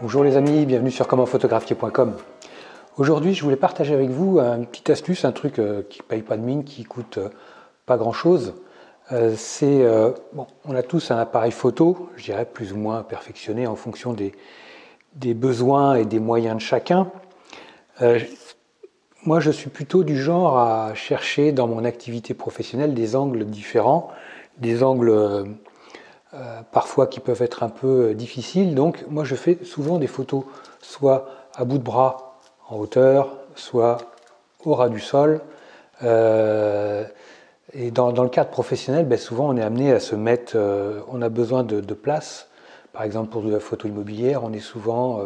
Bonjour les amis, bienvenue sur commentphotographier.com. Aujourd'hui, je voulais partager avec vous une petite astuce, un truc qui ne paye pas de mine, qui coûte pas grand chose. On a tous un appareil photo, je dirais plus ou moins perfectionné en fonction des besoins et des moyens de chacun. Moi, je suis plutôt du genre à chercher dans mon activité professionnelle des angles différents, des angles parfois qui peuvent être un peu difficiles. Donc moi je fais souvent des photos soit à bout de bras en hauteur, soit au ras du sol. Et dans le cadre professionnel, souvent on est amené à se mettre, on a besoin de place. Par exemple pour de la photo immobilière, on est souvent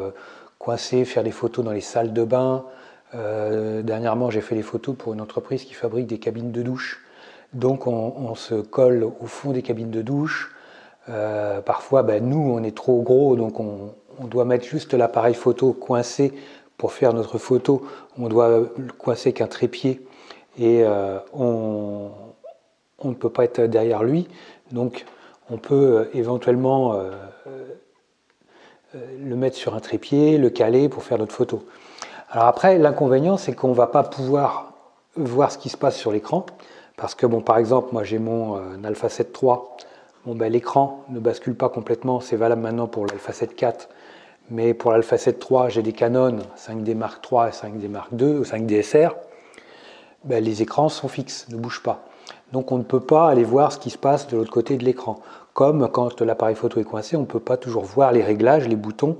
coincé, faire des photos dans les salles de bain. Dernièrement j'ai fait des photos pour une entreprise qui fabrique des cabines de douche. Donc on se colle au fond des cabines de douche. Parfois, nous, on est trop gros, donc on doit mettre juste l'appareil photo coincé pour faire notre photo. On doit le coincer qu'un trépied et on ne peut pas être derrière lui. Donc, on peut éventuellement le mettre sur un trépied, le caler pour faire notre photo. Alors après, l'inconvénient, c'est qu'on ne va pas pouvoir voir ce qui se passe sur l'écran. Parce que, par exemple, moi j'ai mon Alpha 7 III. L'écran ne bascule pas complètement, c'est valable maintenant pour l'Alpha 7 IV, mais pour l'Alpha 7 III, j'ai des Canon 5D Mark III et 5D Mark II, ou 5D SR, les écrans sont fixes, ne bougent pas. Donc on ne peut pas aller voir ce qui se passe de l'autre côté de l'écran. Comme quand l'appareil photo est coincé, on ne peut pas toujours voir les réglages, les boutons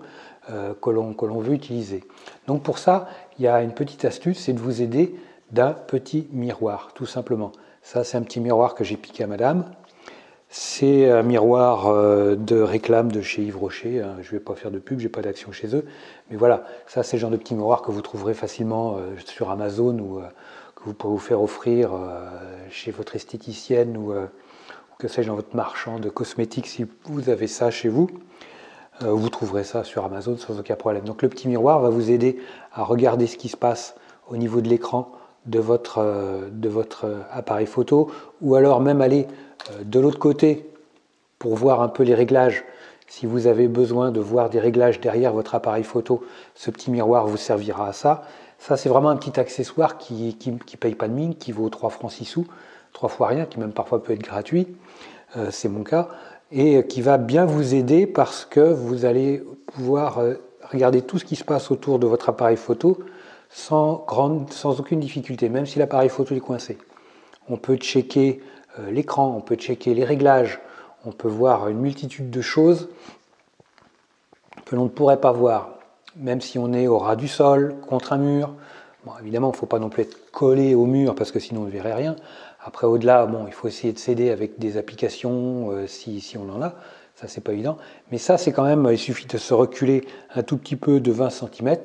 que l'on veut utiliser. Donc pour ça, il y a une petite astuce, c'est de vous aider d'un petit miroir, tout simplement. Ça, c'est un petit miroir que j'ai piqué à madame. C'est un miroir de réclame de chez Yves Rocher. Je ne vais pas faire de pub, je n'ai pas d'action chez eux. Mais voilà, ça c'est le genre de petit miroir que vous trouverez facilement sur Amazon ou que vous pourrez vous faire offrir chez votre esthéticienne ou que sais-je, dans votre marchand de cosmétiques si vous avez ça chez vous. Vous trouverez ça sur Amazon sans aucun problème. Donc le petit miroir va vous aider à regarder ce qui se passe au niveau de l'écran de votre appareil photo, ou alors même aller de l'autre côté pour voir un peu les réglages. Si vous avez besoin de voir des réglages derrière votre appareil photo, ce petit miroir vous servira à ça. Ça, c'est vraiment un petit accessoire qui paye pas de mine, qui vaut 3 francs 6 sous, 3 fois rien, qui même parfois peut être gratuit, c'est mon cas, et qui va bien vous aider parce que vous allez pouvoir regarder tout ce qui se passe autour de votre appareil photo sans aucune difficulté, même si l'appareil photo est coincé. On peut checker l'écran, on peut checker les réglages, on peut voir une multitude de choses que l'on ne pourrait pas voir, même si on est au ras du sol, contre un mur. Évidemment, il ne faut pas non plus être collé au mur parce que sinon on ne verrait rien. Après, au-delà, il faut essayer de s'aider avec des applications si on en a. Ça, c'est pas évident. Mais ça, c'est quand même, il suffit de se reculer un tout petit peu de 20 cm.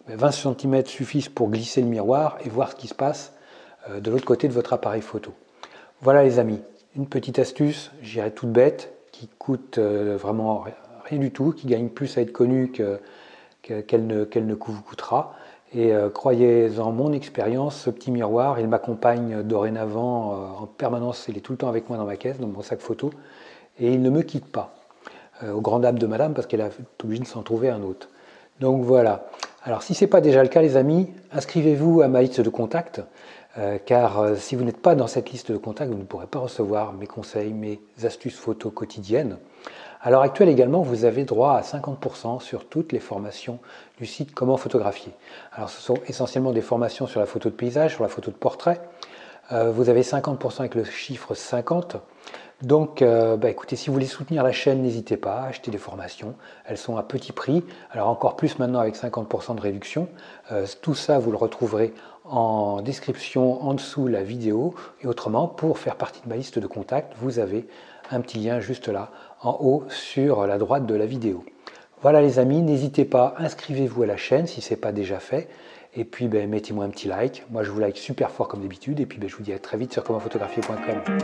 20 cm suffisent pour glisser le miroir et voir ce qui se passe de l'autre côté de votre appareil photo. Voilà les amis, une petite astuce, je dirais toute bête, qui coûte vraiment rien du tout, qui gagne plus à être connue qu'elle ne vous coûtera. Et croyez en mon expérience, ce petit miroir, il m'accompagne dorénavant en permanence, il est tout le temps avec moi dans ma caisse, dans mon sac photo, et il ne me quitte pas, au grand dam de madame, parce qu'elle a été obligée de s'en trouver un autre. Donc voilà. Alors si ce n'est pas déjà le cas les amis, inscrivez-vous à ma liste de contacts, car si vous n'êtes pas dans cette liste de contacts, vous ne pourrez pas recevoir mes conseils, mes astuces photos quotidiennes. À l'heure actuelle également, vous avez droit à 50% sur toutes les formations du site Comment photographier. Alors ce sont essentiellement des formations sur la photo de paysage, sur la photo de portrait. Vous avez 50% avec le chiffre 50. Donc, écoutez, si vous voulez soutenir la chaîne, n'hésitez pas à acheter des formations. Elles sont à petit prix, alors encore plus maintenant avec 50% de réduction. Tout ça, vous le retrouverez en description en dessous la vidéo. Et autrement, pour faire partie de ma liste de contacts, vous avez un petit lien juste là, en haut, sur la droite de la vidéo. Voilà les amis, n'hésitez pas, inscrivez-vous à la chaîne si ce n'est pas déjà fait. Et puis, mettez-moi un petit like. Moi, je vous like super fort comme d'habitude. Et puis, je vous dis à très vite sur commentphotographier.com.